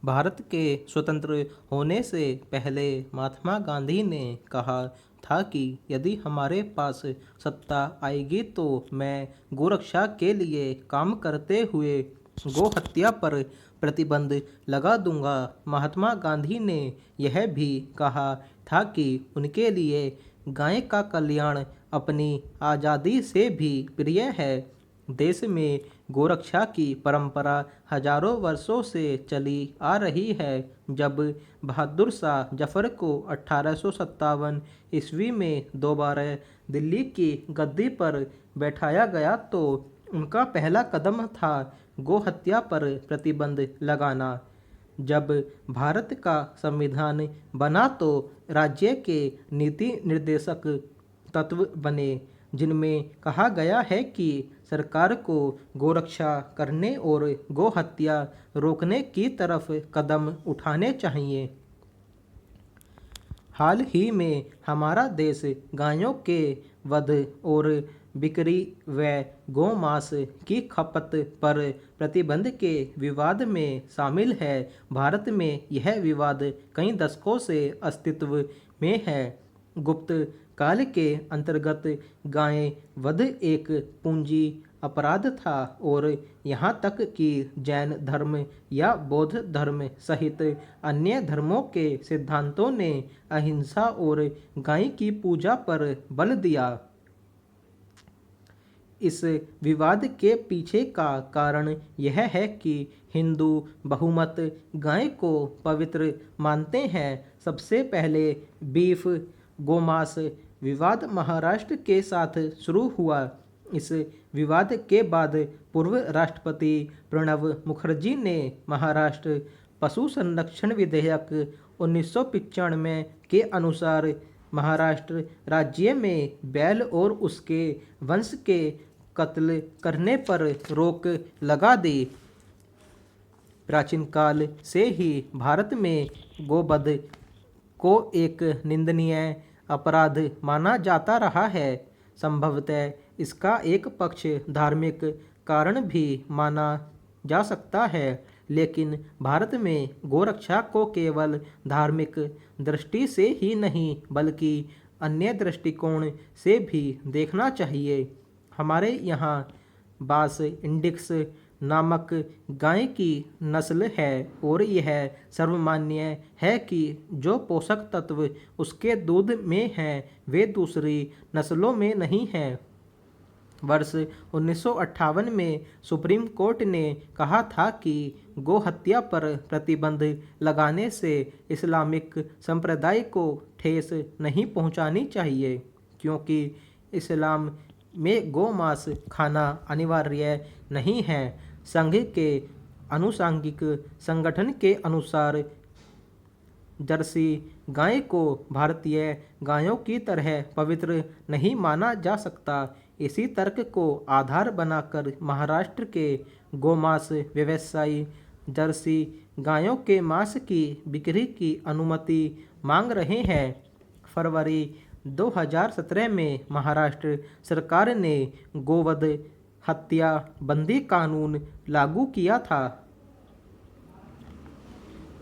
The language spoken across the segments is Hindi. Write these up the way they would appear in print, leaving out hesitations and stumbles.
भारत के स्वतंत्र होने से पहले महात्मा गांधी ने कहा था कि यदि हमारे पास सत्ता आएगी तो मैं गोरक्षा के लिए काम करते हुए गो हत्या पर प्रतिबंध लगा दूंगा। महात्मा गांधी ने यह भी कहा था कि उनके लिए गाय का कल्याण अपनी आज़ादी से भी प्रिय है। देश में गोरक्षा की परंपरा हजारों वर्षों से चली आ रही है। जब बहादुर शाह जफर को 1857 ईस्वी में दोबारा दिल्ली की गद्दी पर बैठाया गया तो उनका पहला कदम था गो हत्या पर प्रतिबंध लगाना। जब भारत का संविधान बना तो राज्य के नीति निर्देशक तत्व बने, जिनमें कहा गया है कि सरकार को गोरक्षा करने और गो हत्या रोकने की तरफ कदम उठाने चाहिए। हाल ही में हमारा देश गायों के वध और बिक्री व गौमांस की खपत पर प्रतिबंध के विवाद में शामिल है। भारत में यह विवाद कई दशकों से अस्तित्व में है। गुप्त काल के अंतर्गत गाय वध एक पूंजी अपराध था और यहाँ तक कि जैन धर्म या बौद्ध धर्म सहित अन्य धर्मों के सिद्धांतों ने अहिंसा और गाय की पूजा पर बल दिया। इस विवाद के पीछे का कारण यह है कि हिंदू बहुमत गाय को पवित्र मानते हैं। सबसे पहले बीफ गोमांस विवाद महाराष्ट्र के साथ शुरू हुआ। इस विवाद के बाद पूर्व राष्ट्रपति प्रणब मुखर्जी ने महाराष्ट्र पशु संरक्षण विधेयक 1995 के अनुसार महाराष्ट्र राज्य में बैल और उसके वंश के कत्ल करने पर रोक लगा दी। प्राचीन काल से ही भारत में गोवध को एक निंदनीय अपराध माना जाता रहा है। संभवतः इसका एक पक्ष धार्मिक कारण भी माना जा सकता है, लेकिन भारत में गोरक्षा को केवल धार्मिक दृष्टि से ही नहीं बल्कि अन्य दृष्टिकोण से भी देखना चाहिए। हमारे यहाँ बास इंडिक्स नामक गाय की नस्ल है और यह सर्वमान्य है कि जो पोषक तत्व उसके दूध में हैं वे दूसरी नस्लों में नहीं हैं। वर्ष 1958 में सुप्रीम कोर्ट ने कहा था कि गो हत्या पर प्रतिबंध लगाने से इस्लामिक संप्रदाय को ठेस नहीं पहुंचानी चाहिए, क्योंकि इस्लाम में गोमांस खाना अनिवार्य नहीं है। संघ के आनुषंगिक संगठन के अनुसार जर्सी गाय को भारतीय गायों की तरह पवित्र नहीं माना जा सकता। इसी तर्क को आधार बनाकर महाराष्ट्र के गोमांस व्यवसायी जर्सी गायों के मांस की बिक्री की अनुमति मांग रहे हैं। फरवरी 2017 में महाराष्ट्र सरकार ने गोवध हत्या बंदी कानून लागू किया था।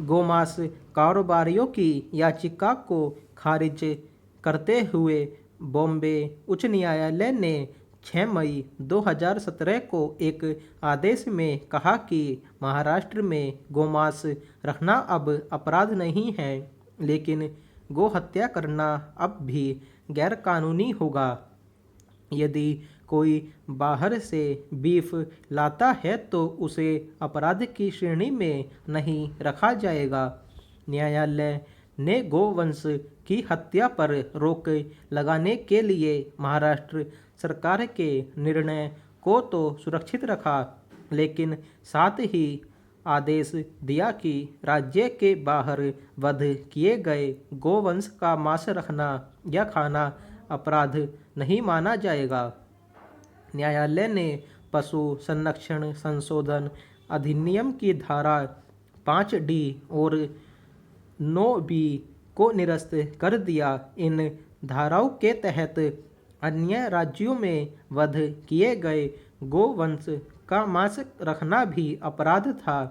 गोमांस कारोबारियों की याचिका को खारिज करते हुए बॉम्बे उच्च न्यायालय ने 6 मई 2017 को एक आदेश में कहा कि महाराष्ट्र में गोमांस रखना अब अपराध नहीं है, लेकिन गो हत्या करना अब भी गैरकानूनी होगा। यदि कोई बाहर से बीफ लाता है तो उसे अपराध की श्रेणी में नहीं रखा जाएगा। न्यायालय ने गोवंश की हत्या पर रोक लगाने के लिए महाराष्ट्र सरकार के निर्णय को तो सुरक्षित रखा, लेकिन साथ ही आदेश दिया कि राज्य के बाहर वध किए गए गोवंश का मांस रखना या खाना अपराध नहीं माना जाएगा। न्यायालय ने पशु संरक्षण संशोधन अधिनियम की धारा 5D और 9B को निरस्त कर दिया। इन धाराओं के तहत अन्य राज्यों में वध किए गए गोवंश का मांस रखना भी अपराध था।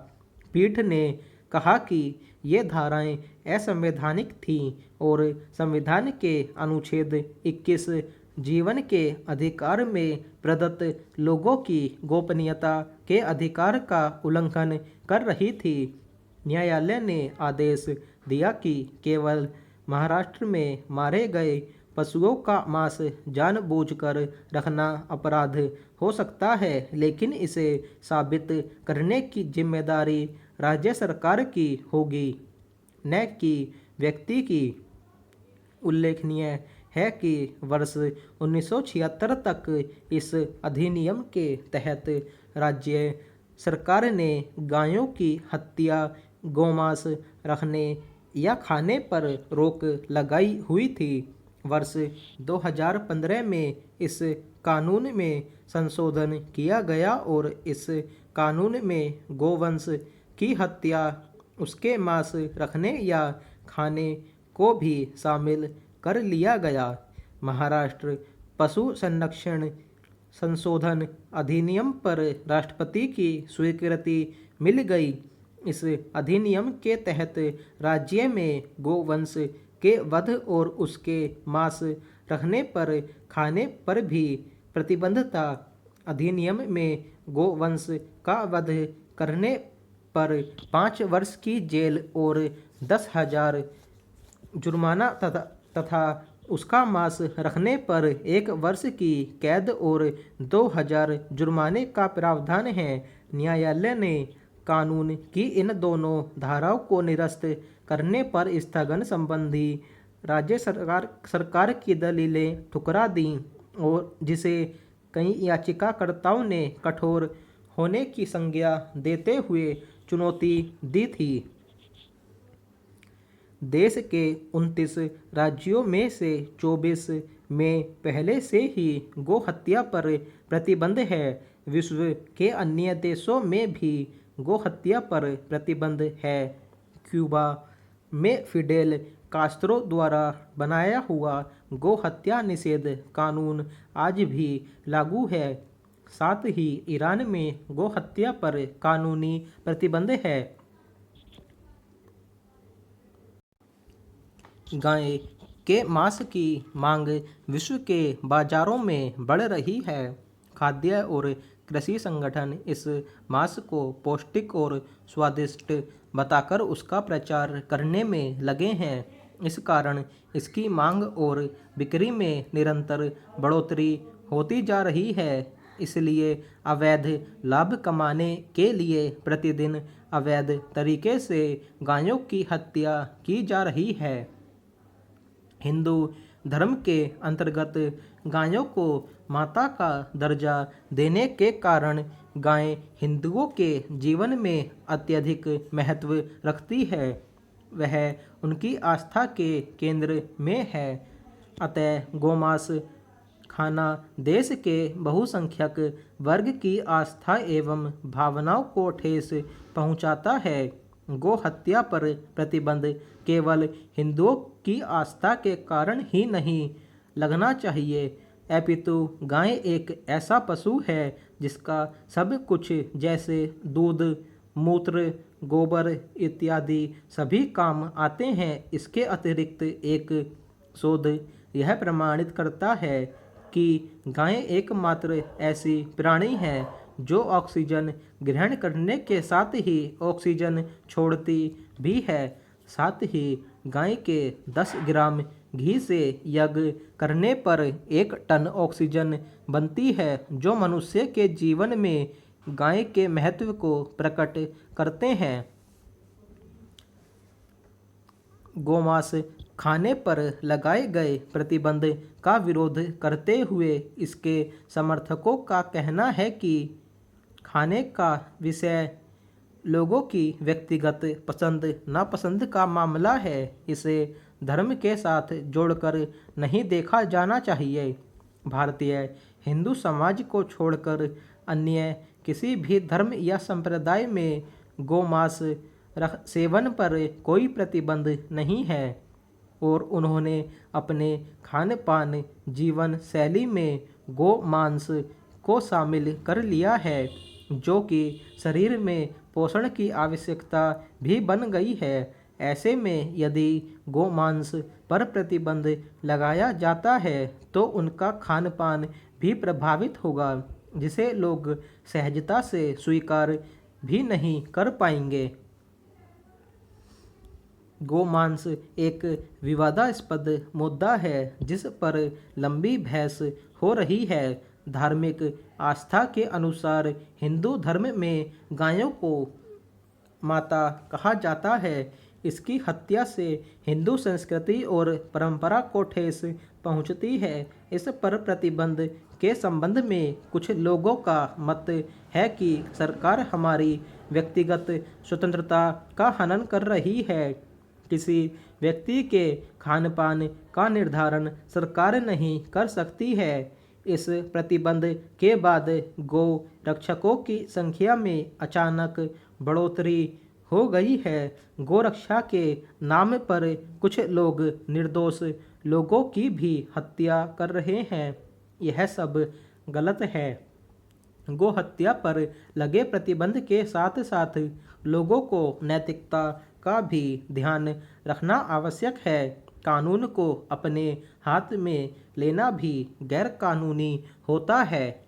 पीठ ने कहा कि ये धाराएं असंवैधानिक थीं और संविधान के अनुच्छेद 21 जीवन के अधिकार में प्रदत्त लोगों की गोपनीयता के अधिकार का उल्लंघन कर रही थी। न्यायालय ने आदेश दिया कि केवल महाराष्ट्र में मारे गए पशुओं का मांस जानबूझकर रखना अपराध हो सकता है, लेकिन इसे साबित करने की जिम्मेदारी राज्य सरकार की होगी, न कि व्यक्ति की। उल्लेखनीय है कि वर्ष 1976 तक इस अधिनियम के तहत राज्य सरकार ने गायों की हत्या, गोमांस रखने या खाने पर रोक लगाई हुई थी। वर्ष 2015 में इस कानून में संशोधन किया गया और इस कानून में गोवंश की हत्या, उसके मांस रखने या खाने को भी शामिल कर लिया गया। महाराष्ट्र पशु संरक्षण संशोधन अधिनियम पर राष्ट्रपति की स्वीकृति मिल गई। इस अधिनियम के तहत राज्य में गोवंश के वध और उसके मांस रखने पर खाने पर भी प्रतिबंध था। अधिनियम में गोवंश का वध करने पर 5 वर्ष की जेल और 10,000 जुर्माना तथा उसका मांस रखने पर 1 वर्ष की कैद और 2,000 जुर्माने का प्रावधान है। न्यायालय ने कानून की इन दोनों धाराओं को निरस्त करने पर स्थगन संबंधी राज्य सरकार की दलीलें ठुकरा दी और जिसे कई याचिकाकर्ताओं ने कठोर होने की संज्ञा देते हुए चुनौती दी थी। देश के 29 राज्यों में से 24 में पहले से ही गो हत्या पर प्रतिबंध है। विश्व के अन्य देशों में भी गो हत्या पर प्रतिबंध है। क्यूबा में फिडेल कास्त्रो द्वारा बनाया हुआ गो हत्या निषेध कानून आज भी लागू है। साथ ही ईरान में गो हत्या पर कानूनी प्रतिबंध है। गाय के मांस की मांग विश्व के बाजारों में बढ़ रही है। खाद्य और कृषि संगठन इस मांस को पौष्टिक और स्वादिष्ट बताकर उसका प्रचार करने में लगे हैं। इस कारण इसकी मांग और बिक्री में निरंतर बढ़ोतरी होती जा रही है। इसलिए अवैध लाभ कमाने के लिए प्रतिदिन अवैध तरीके से गायों की हत्या की जा रही है। हिंदू धर्म के अंतर्गत गायों को माता का दर्जा देने के कारण गाय हिंदुओं के जीवन में अत्यधिक महत्व रखती है। वह उनकी आस्था के केंद्र में है। अतः गोमांस खाना देश के बहुसंख्यक वर्ग की आस्था एवं भावनाओं को ठेस पहुंचाता है। गो हत्या पर प्रतिबंध केवल हिंदुओं की आस्था के कारण ही नहीं लगना चाहिए, अपितु गाय एक ऐसा पशु है जिसका सब कुछ जैसे दूध, मूत्र, गोबर इत्यादि सभी काम आते हैं। इसके अतिरिक्त एक शोध यह प्रमाणित करता है कि गाय एकमात्र ऐसी प्राणी है जो ऑक्सीजन ग्रहण करने के साथ ही ऑक्सीजन छोड़ती भी है। साथ ही गाय के 10 ग्राम घी से यज्ञ करने पर 1 टन ऑक्सीजन बनती है, जो मनुष्य के जीवन में गाय के महत्व को प्रकट करते हैं। गोमांस खाने पर लगाए गए प्रतिबंध का विरोध करते हुए इसके समर्थकों का कहना है कि खाने का विषय लोगों की व्यक्तिगत पसंद नापसंद का मामला है। इसे धर्म के साथ जोड़कर नहीं देखा जाना चाहिए। भारतीय हिंदू समाज को छोड़कर अन्य किसी भी धर्म या संप्रदाय में गोमांस सेवन पर कोई प्रतिबंध नहीं है और उन्होंने अपने खान पान जीवन शैली में गो मांस को शामिल कर लिया है। जो कि शरीर में पोषण की आवश्यकता भी बन गई है। ऐसे में यदि गोमांस पर प्रतिबंध लगाया जाता है तो उनका खान पान भी प्रभावित होगा, जिसे लोग सहजता से स्वीकार भी नहीं कर पाएंगे। गोमांस एक विवादास्पद मुद्दा है जिस पर लंबी बहस हो रही है। धार्मिक आस्था के अनुसार हिंदू धर्म में गायों को माता कहा जाता है। इसकी हत्या से हिंदू संस्कृति और परंपरा को ठेस पहुंचती है। इस पर प्रतिबंध के संबंध में कुछ लोगों का मत है कि सरकार हमारी व्यक्तिगत स्वतंत्रता का हनन कर रही है। किसी व्यक्ति के खान पान का निर्धारण सरकार नहीं कर सकती है। इस प्रतिबंध के बाद गौ रक्षकों की संख्या में अचानक बढ़ोतरी हो गई है। गोरक्षा के नाम पर कुछ लोग निर्दोष लोगों की भी हत्या कर रहे हैं। यह सब गलत है। गो हत्या पर लगे प्रतिबंध के साथ साथ लोगों को नैतिकता का भी ध्यान रखना आवश्यक है। कानून को अपने हाथ में लेना भी गैर कानूनी होता है।